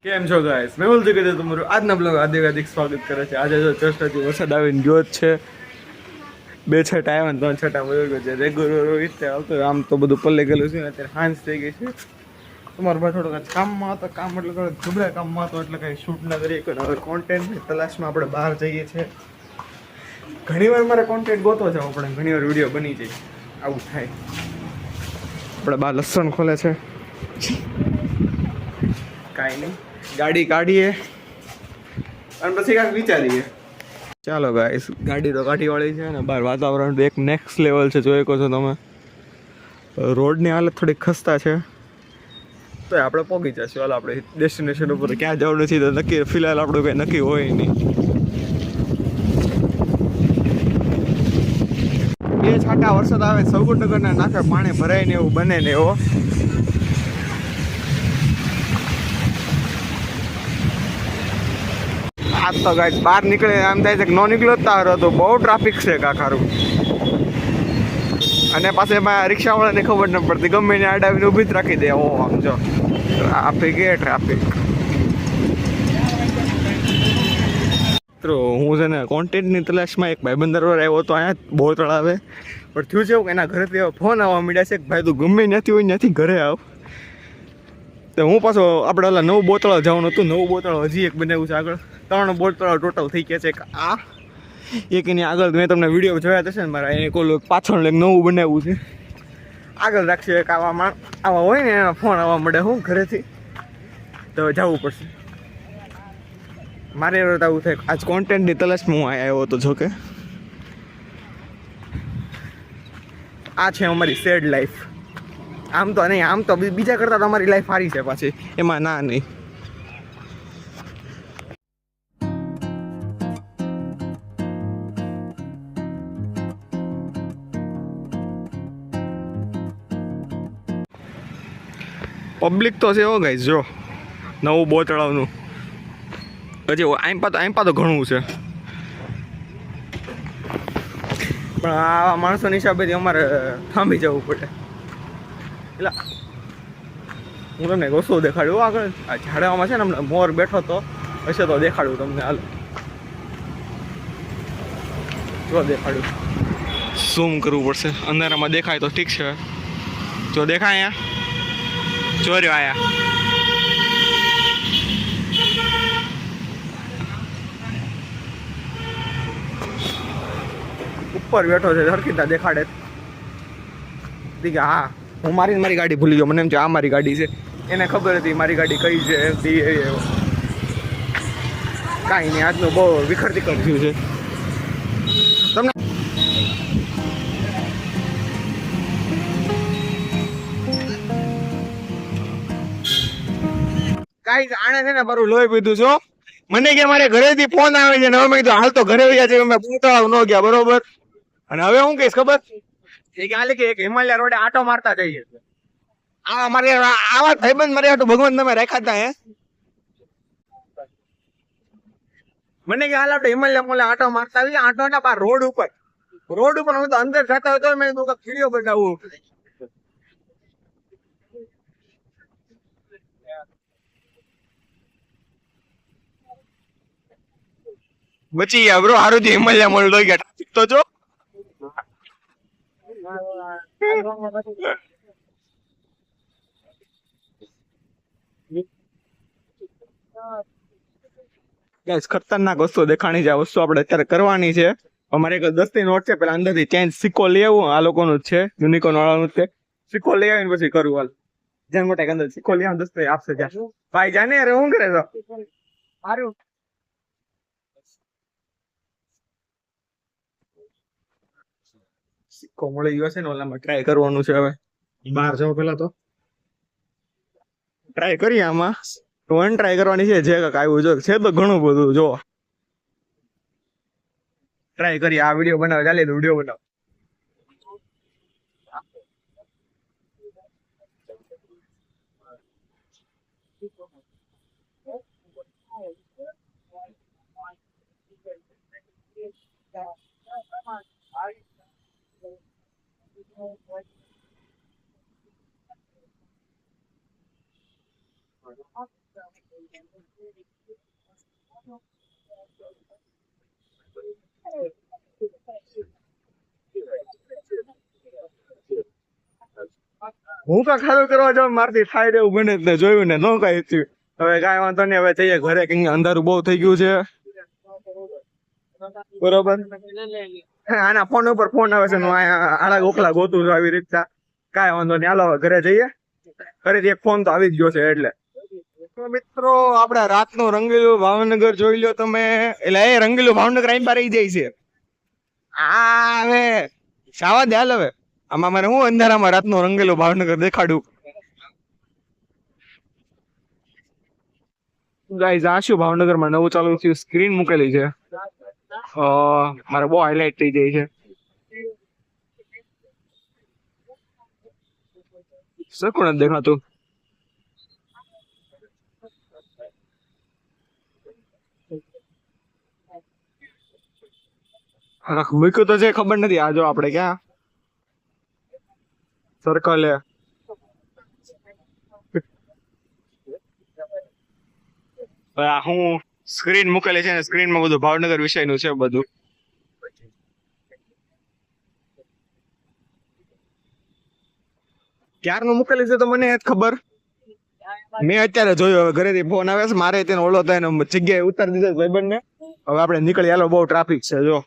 કેમ છો ગાઈસ મેં બોલતો કે તમારું આજના બ્લોગ હાર્દિક સ્વાગત કરે છે। આજે જો ચર્ચથી વરસાદ આવીને ગયો જ છે। બે છટા આવ્યા ને ત્રણ છટા વયો ગયો છે। રેગ્યુલર રીતે આવતો આમ તો બધું પલ્લે ગયેલું છે ને અત્યારે સાંજ થઈ ગઈ છે। તમારો ભાઈ થોડોક કામમાં હતો, કામ એટલે થોડોક જબરા કામમાં હતો એટલે કંઈ શૂટ ના કરીએ કોઈ હવે કોન્ટેન્ટની તલાશમાં આપણે બહાર જઈએ છીએ। ઘણીવાર મારે કોન્ટેન્ટ ગોતવો છે આપણે, ઘણીવાર વિડીયો બની જાય આવું થાય। આપણે બહાર લસણ ખોલે છે, કાંઈ નહીં ગાડી કાઢીએ અને પછી કાંઈક વિચારીએ। ચાલો ગાઈસ, ગાડી તો કાઢી વાળી છે ને બહાર વાતાવરણ તો એક નેક્સ્ટ લેવલ છે, જોઈ શકો છો તમે। રોડની હાલત થોડીક ખસ્તા છે તો આપણે પહોંચી જશું। હાલ આપણે ડેસ્ટિનેશન ઉપર ક્યાં જવાનું છે તો નક્કી ફિલહાલ આપણું કંઈ નક્કી હોય નહીં। બે છાંટા વરસાદ આવે, સૌગુણનગરના નાકે પાણી ભરાય ને એવું બને ને એવો। આજ તો ગાઈસ બહાર નીકળે આમ થાય છે કે ન નીકળ્યો જ તારો તો બહુ ટ્રાફિક છે કાખારું। અને પાસે એમાં રિક્ષાવાળાને ખબર ન પડતી, ગમે એને આડાવીને ઊભી જ રાખી દે। ઓ આમ જો ટ્રાફિક એ ટ્રાફિક। મિત્રો હું છે ને કોન્ટેન્ટની તલાશમાં એક ભાઈબંધ આવ્યો હતો અહીંયા બહુ તળાવે, પણ થયું છે એવું કે એના ઘરેથી ફોન આવવા મળ્યા છે કે ભાઈ તું ગમે ત્યાંથી હોય ત્યાંથી ઘરે આવ। તો હું પાછો આપણે ઓલા નવું બોતળા જવાનું હતું, નવું બોતળા હજી એક બનાવ્યું છે આગળ, 3 બોતળા ટોટલ થઈ ગયા છે। એક આ એક એની આગળ મેં તમને વિડીયો જોયા હશે ને મારા, એને કોલ પાછળ એક નવું બનાવ્યું છે આગળ રાખશે। એક આવા હોય ને એના ફોન આવવા મળે હું ઘરેથી, તો જવું પડશે મારે। આવું થાય આજ કોન્ટેન્ટની તલાશમાં હું આવ્યો હતો। જોકે આ છે અમારી સેડ લાઈફ। આમ તો નહીં, આમ તો બીજા કરતાં તો અમારી લાઈફ સારી છે પાછી, એમાં ના નહીં। પબ્લિક તો છે હો ગાઈસ, જો નવું બોતળાવનું હજી આમ પા તો ઘણું છે, પણ આવા માણસોના હિસાબેથી અમારે થાંભી જવું પડે। એટલે હું તમને વસ્તુ દેખાડ્યું આગળ આ ઝાડવામાં છે ને હમણાં મોર બેઠો તો હશે તો દેખાડું તમને। હાલ જો દેખાડ્યું, ઝૂમ કરવું પડશે, અંધારામાં દેખાય તો ઠીક છે। જો દેખાય અહીંયા, જો રહ્યો આયા ઉપર બેઠો છે, હરખીતા દેખાડે કે હા હું મારી ગાડી ભૂલી ગયો, મને એમ છે આ મારી ગાડી છે, એને ખબર હતી મારી ગાડી કઈ છે। કાંઈ નહીં, આજનું બહુ વિખરતી થયું છે તમને। કાંઈ આણે છે ને મારું લોહી પીધું છો, મને કે મારે ઘરેથી ફોન આવે છે ને હવે મેં કીધું હાલ તો ઘરે વયા છે, અમે પૂતળાવ ન ગયા બરોબર। અને હવે હું કહીશ ખબર એ કે હાલે કે એક હિમાલય રોડે આટો મારતા જઈએ। આ મારે આવા ભાઈબંધ મારે આટલું ભગવાન તમે રાખ્યા હતા હે। મને કે હાલ આપણે હિમાલય મોલે આટો મારતા આવીએ, આટો ના બાર રોડ ઉપર હું તો અંદર જતા હોય તો મેં કીધું વિડીયો બનાવું। બચી ગયા બ્રો, હારું થી હિમાલય મોલ લઈ ગયા, ટ્રાફિક તો જો ગાઈસ ખતરનાક વસ્તુ દેખાણી છે। આ વસ્તુ આપણે અત્યારે કરવાની છે। અમારે એક 10 ની નોટ છે, પેલા અંદરથી ચેન્જ સિક્કો લઈ આવું, આ લોકોનું જ છે, યુનિકોર્ન વાળાનું જ છે। સિક્કો લઈ આવીને પછી કરું હાલ, જેમ મોટા અંદર સિક્કો લઈ આવીને 10 આપશે ત્યાં ભાઈ જાને અરે હું કરે તો સારું સિક્કો મળી ગયો છે ને, ઓલામાં ટ્રાય કરવાનું છે। હવે બહાર જાવ પેલા તો ટ્રાય કરીએ, આમાં વન ટ્રાય કરવાની છે, જે કાંઈક આવ્યું જો છે તો ઘણું બધું જો ટ્રાય કરીએ। આ વિડીયો બનાવે ચાલે તો વિડીયો બનાવ। હું કા ખારું કરવા જાઉં મારથી થાય રે એવું બને જ ને જોયું ને ન કઈ થયું. હવે કાંઈ વાંધો નહીં, હવે જઈએ ઘરે, કે અંધારું બહુ થઈ ગયું છે. બરોબર, આના ફોન ઉપર ફોન આવે છે, હું અહીંયા આડા ગોખલા ગોતું છું આવી રીતના. કાંઈ વાંધો નહીં, હાલો હવે ઘરે જઈએ. ઘરેથી એક ફોન તો આવી જ ગયો છે એટલે. તો મિત્રો આપણે રાતનું રંગીલું ભાવનગર જોઈ લો તમે. એટલે એ રંગીલું ભાવનગર અહીં બાર રહી જાય છે. આ હવે સાવા દે હાલ હવે. આમાં મને હું અંધારામાં રાતનું રંગીલું ભાવનગર દેખાડું. ગાઈઝ આ શું ભાવનગરમાં નવું ચાલુ થયું, સ્ક્રીન મૂકેલી છે. મારે બહુ હાઈલાઇટ થઈ જાય છે. સરખું નથી દેખાતું. મૂક્યું તો છે, ખબર નથી. આ જો આપણે ક્યાં સર્કલ હે. હું સ્ક્રીન મૂકેલી છે ને સ્ક્રીનમાં બધું ભાવનગર વિષયનું છે બધું. ક્યારનું મૂકેલી છે તો મને જ ખબર. મેં અત્યારે જોયું. હવે ઘરેથી ફોન આવે છે મારે, તેને ઓલો થાય જગ્યાએ ઉતારી દીધો ભાઈબંધ ને. હવે આપણે નીકળી, હાલો બહુ ટ્રાફિક છે જો.